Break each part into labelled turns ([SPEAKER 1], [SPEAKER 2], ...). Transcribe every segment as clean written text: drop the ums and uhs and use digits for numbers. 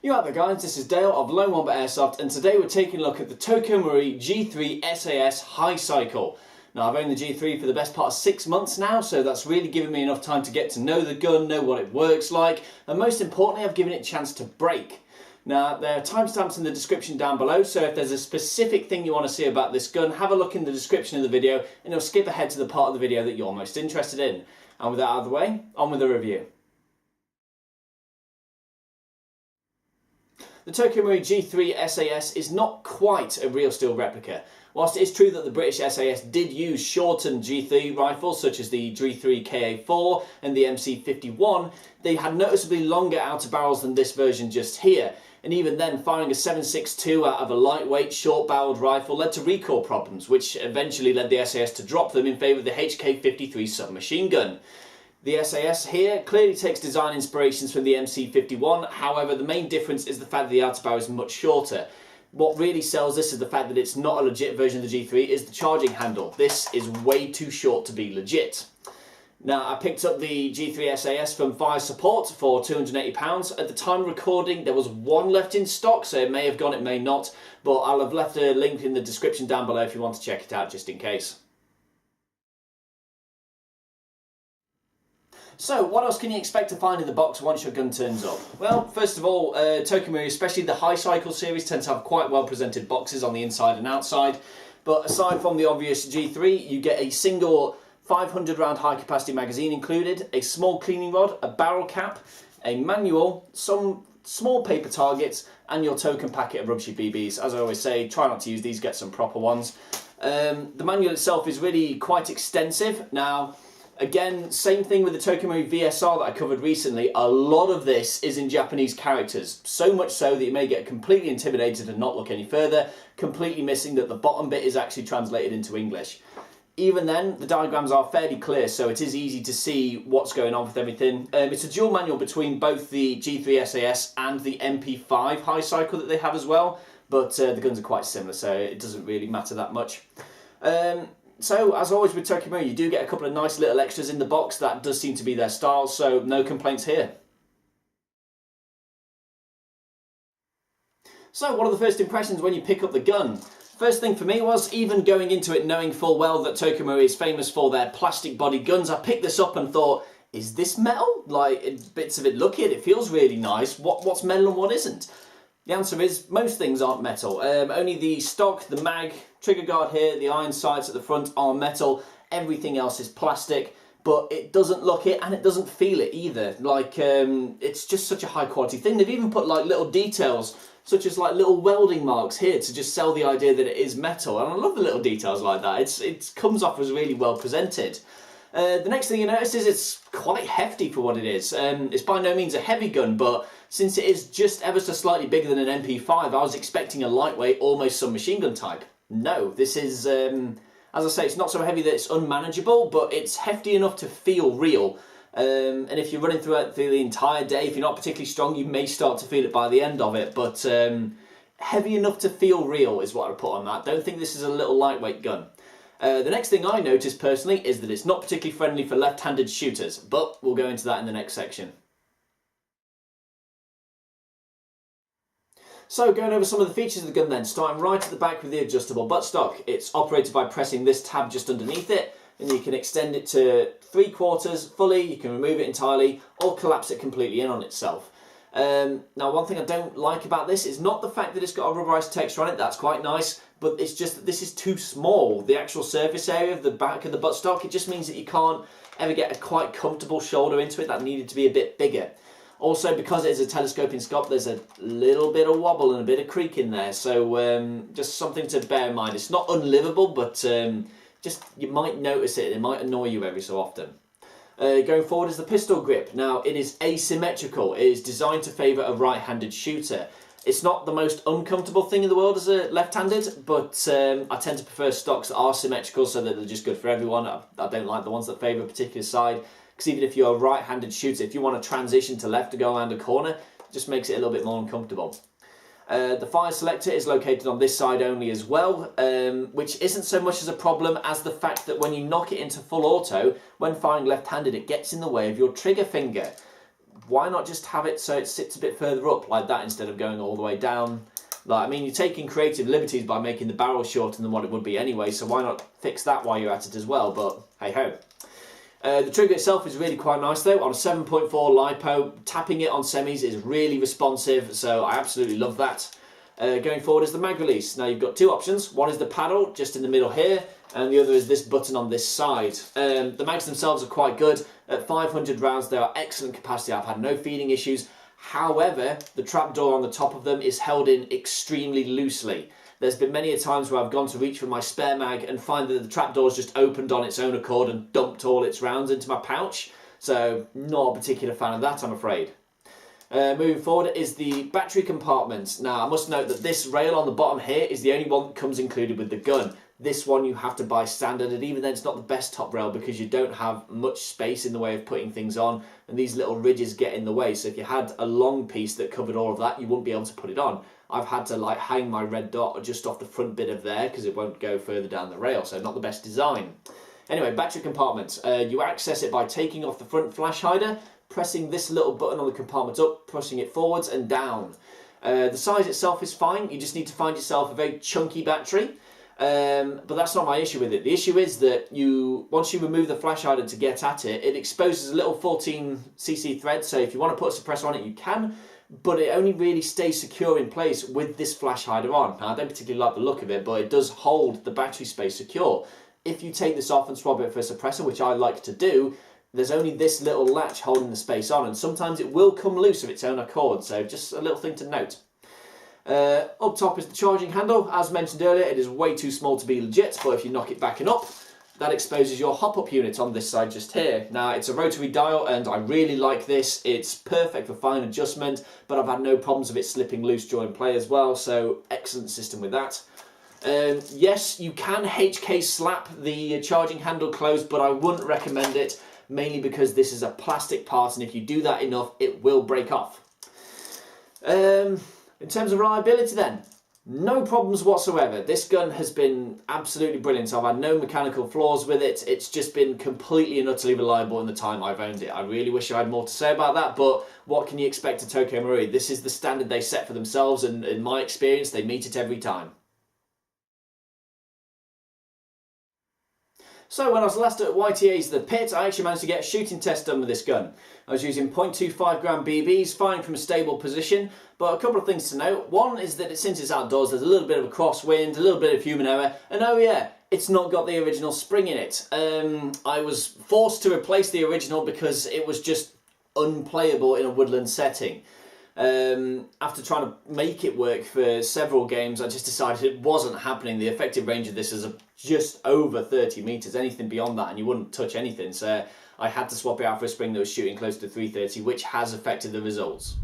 [SPEAKER 1] You out there guys, this is Dale of Lone Wombat Airsoft, and today we're taking a look at the Tokyo Marui G3 SAS High Cycle. Now I've owned the G3 for the best part of 6 months now, so that's really given me enough time to get to know the gun, know what it works like, and most importantly I've given it a chance to break. Now there are timestamps in the description down below, so if there's a specific thing you want to see about this gun, have a look in the description of the video and it'll skip ahead to the part of the video that you're most interested in. And with that out of the way, on with the review. The Tokyo Marui G3 SAS is not quite a real steel replica. Whilst it is true that the British SAS did use shortened G3 rifles such as the G3 KA4 and the MC51, they had noticeably longer outer barrels than this version just here. And even then, firing a 7.62 out of a lightweight, short-barreled rifle led to recoil problems, which eventually led the SAS to drop them in favour of the HK53 submachine gun. The SAS here clearly takes design inspirations from the MC51, however the main difference is the fact that the outer barrel is much shorter. What really sells this is the fact that it's not a legit version of the G3 is the charging handle. This is way too short to be legit. Now I picked up the G3 SAS from Fire Support for £280. At the time of recording there was one left in stock, so it may have gone, it may not, but I'll have left a link in the description down below if you want to check it out just in case. So, what else can you expect to find in the box once your gun turns up? Well, first of all, Tokyo Marui, especially the High Cycle series, tend to have quite well presented boxes on the inside and outside. But aside from the obvious G3, you get a single 500 round high capacity magazine included, a small cleaning rod, a barrel cap, a manual, some small paper targets, and your token packet of rubber BBs. As I always say, try not to use these, get some proper ones. The manual itself is really quite extensive. Now, again, same thing with the Tokyo Marui VSR that I covered recently. A lot of this is in Japanese characters, so much so that you may get completely intimidated and not look any further, completely missing that the bottom bit is actually translated into English. Even then, the diagrams are fairly clear, so it is easy to see what's going on with everything. It's a dual manual between both the G3 SAS and the MP5 High Cycle that they have as well, but the guns are quite similar, so it doesn't really matter that much. So, as always with Tokyo Marui, you do get a couple of nice little extras in the box. That does seem to be their style, so no complaints here. So, what are the first impressions when you pick up the gun? First thing for me was, even going into it knowing full well that Tokyo Marui is famous for their plastic body guns, I picked this up and thought, is this metal? Like, bits of it look it feels really nice. What's metal and what isn't? The answer is, most things aren't metal. Only the stock, the mag, trigger guard here, the iron sights at the front are metal. Everything else is plastic, but it doesn't look it and it doesn't feel it either. Like, it's just such a high quality thing. They've even put like little details, such as like little welding marks here to just sell the idea that it is metal. And I love the little details like that. It comes off as really well presented. The next thing you notice is it's quite hefty for what it is. It's by no means a heavy gun, but since it is just ever so slightly bigger than an MP5, I was expecting a lightweight, almost submachine gun type. No, this is, as I say, it's not so heavy that it's unmanageable, but it's hefty enough to feel real. And if you're running through the entire day, if you're not particularly strong, you may start to feel it by the end of it, but heavy enough to feel real is what I put on that. Don't think this is a little lightweight gun. The next thing I noticed personally is that it's not particularly friendly for left-handed shooters, but we'll go into that in the next section. So going over some of the features of the gun then, starting right at the back with the adjustable buttstock. It's operated by pressing this tab just underneath it, and you can extend it to 3/4 fully, you can remove it entirely, or collapse it completely in on itself. Now one thing I don't like about this is not the fact that it's got a rubberized texture on it, that's quite nice, but it's just that this is too small. The actual surface area of the back of the buttstock, it just means that you can't ever get a quite comfortable shoulder into it. That needed to be a bit bigger. Also, because it is a telescoping scope, there's a little bit of wobble and a bit of creak in there, so just something to bear in mind. It's not unlivable, but just you might notice it. It might annoy you every so often. Going forward is the pistol grip. Now, it is asymmetrical. It is designed to favour a right-handed shooter. It's not the most uncomfortable thing in the world as a left-handed, but I tend to prefer stocks that are symmetrical so that they're just good for everyone. I don't like the ones that favour a particular side, because even if you're a right-handed shooter, if you want to transition to left to go around a corner, it just makes it a little bit more uncomfortable. The fire selector is located on this side only as well, which isn't so much as a problem as the fact that when you knock it into full auto, when firing left-handed, it gets in the way of your trigger finger. why not just have it so it sits a bit further up like that instead of going all the way down? Like, I mean, you're taking creative liberties by making the barrel shorter than what it would be anyway, so why not fix that while you're at it as well, but hey-ho. The trigger itself is really quite nice though. On a 7.4 LiPo, tapping it on semis is really responsive, so I absolutely love that. Going forward is the mag release. Now you've got two options. One is the paddle, just in the middle here, and the other is this button on this side. The mags themselves are quite good. At 500 rounds, they are excellent capacity. I've had no feeding issues. However, the trapdoor on the top of them is held in extremely loosely. There's been many a times where I've gone to reach for my spare mag and find that the trapdoor's just opened on its own accord and dumped all its rounds into my pouch. So, not a particular fan of that, I'm afraid. Moving forward is the battery compartment. Now, I must note that this rail on the bottom here is the only one that comes included with the gun. This one you have to buy standard, and even then it's not the best top rail because you don't have much space in the way of putting things on, and these little ridges get in the way. So if you had a long piece that covered all of that, you wouldn't be able to put it on. I've had to like hang my red dot just off the front bit of there because it won't go further down the rail, so not the best design. Anyway, battery compartment. You access it by taking off the front flash hider, pressing this little button on the compartment up, pushing it forwards and down. The size itself is fine. You just need to find yourself a very chunky battery. But that's not my issue with it. The issue is that once you remove the flash hider to get at it, it exposes a little 14cc thread, so if you want to put a suppressor on it, you can, but it only really stays secure in place with this flash hider on. Now, I don't particularly like the look of it, but it does hold the battery space secure. If you take this off and swap it for a suppressor, which I like to do, there's only this little latch holding the space on, and sometimes it will come loose of its own accord, so just a little thing to note. Up top is the charging handle. As mentioned earlier, it is way too small to be legit, but if you knock it back and up, that exposes your hop-up unit on this side just here. Now, it's a rotary dial, and I really like this. It's perfect for fine adjustment, but I've had no problems with it slipping loose during play as well, so excellent system with that. Yes, you can HK slap the charging handle closed, but I wouldn't recommend it, mainly because this is a plastic part, and if you do that enough, it will break off. In terms of reliability then, no problems whatsoever. This gun has been absolutely brilliant. I've had no mechanical flaws with it. It's just been completely and utterly reliable in the time I've owned it. I really wish I had more to say about that, but what can you expect of Tokyo Marui? This is the standard they set for themselves, and in my experience, they meet it every time. So when I was last at YTA's The Pit, I actually managed to get a shooting test done with this gun. I was using 0.25 gram BBs, firing from a stable position, but a couple of things to note. One is that since it's outdoors, there's a little bit of a crosswind, a little bit of human error, and oh yeah, it's not got the original spring in it. I was forced to replace the original because it was just unplayable in a woodland setting. After trying to make it work for several games, I just decided it wasn't happening. The effective range of this is just over 30 metres, anything beyond that and you wouldn't touch anything, so I had to swap it out for a spring that was shooting close to 330, which has affected the results.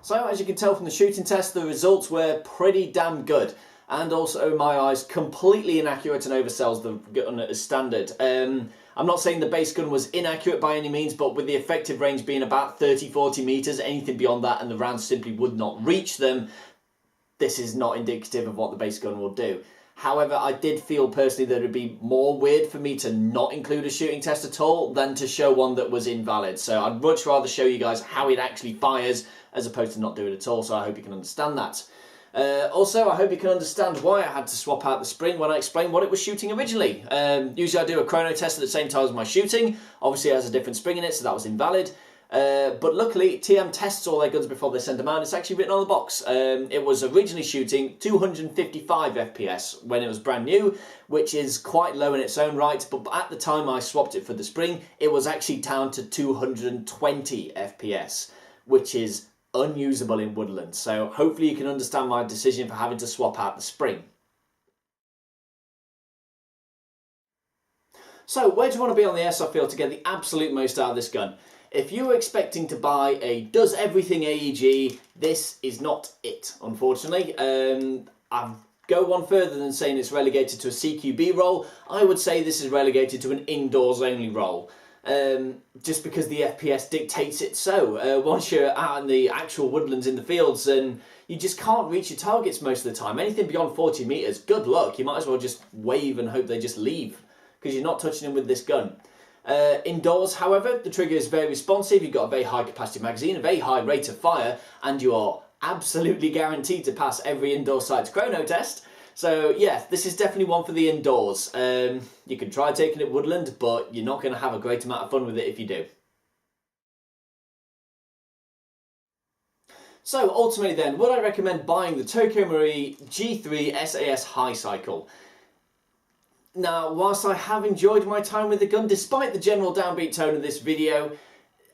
[SPEAKER 1] So, as you can tell from the shooting test, the results were pretty damn good. And also, in my eyes, completely inaccurate and oversells the gun as standard. I'm not saying the base gun was inaccurate by any means, but with the effective range being about 30-40 metres, anything beyond that and the rounds simply would not reach them, this is not indicative of what the base gun will do. However, I did feel personally that it would be more weird for me to not include a shooting test at all than to show one that was invalid. So I'd much rather show you guys how it actually fires as opposed to not do it at all, so I hope you can understand that. Also, I hope you can understand why I had to swap out the spring when I explained what it was shooting originally. Usually I do a chrono test at the same time as my shooting. Obviously it has a different spring in it, so that was invalid. But luckily, TM tests all their guns before they send them out. It's actually written on the box. It was originally shooting 255 FPS when it was brand new, which is quite low in its own right. But at the time I swapped it for the spring, it was actually down to 220 FPS, which is unusable in woodland. So hopefully you can understand my decision for having to swap out the spring. So where do you want to be on the airsoft field to get the absolute most out of this gun? If you were expecting to buy a does everything AEG, this is not it, unfortunately. I'll go one further than saying it's relegated to a CQB role. I would say this is relegated to an indoors only role. Just because the FPS dictates it so. Once you're out in the actual woodlands in the fields and you just can't reach your targets most of the time. Anything beyond 40 metres, good luck. You might as well just wave and hope they just leave because you're not touching them with this gun. Indoors, however, the trigger is very responsive. You've got a very high capacity magazine, a very high rate of fire, and you are absolutely guaranteed to pass every indoor site's chrono test. So yeah, this is definitely one for the indoors. You can try taking it woodland, but you're not going to have a great amount of fun with it if you do. So ultimately then, would I recommend buying the Tokyo Marui G3 SAS High Cycle? Now, whilst I have enjoyed my time with the gun, despite the general downbeat tone of this video,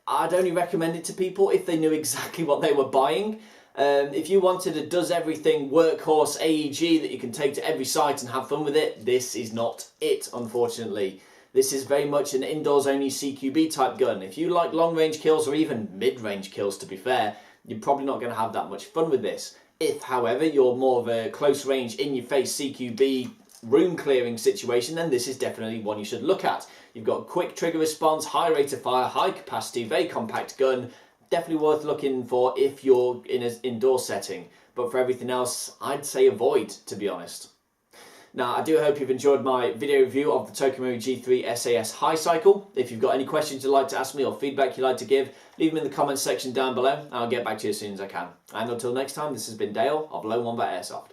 [SPEAKER 1] I'd only recommend it to people if they knew exactly what they were buying. If you wanted a does everything workhorse AEG that you can take to every site and have fun with it, this is not it, unfortunately. This is very much an indoors only CQB type gun. If you like long range kills or even mid range kills, to be fair, you're probably not going to have that much fun with this. If, however, you're more of a close range in your face CQB room clearing situation, then this is definitely one you should look at. You've got quick trigger response, high rate of fire, high capacity, very compact gun. Definitely worth looking for if you're in an indoor setting. But for everything else, I'd say avoid, to be honest. Now, I do hope you've enjoyed my video review of the Tokyo Marui G3 SAS High Cycle. If you've got any questions you'd like to ask me or feedback you'd like to give, leave them in the comments section down below and I'll get back to you as soon as I can. And until next time, this has been Dale of Lone Wombat Airsoft.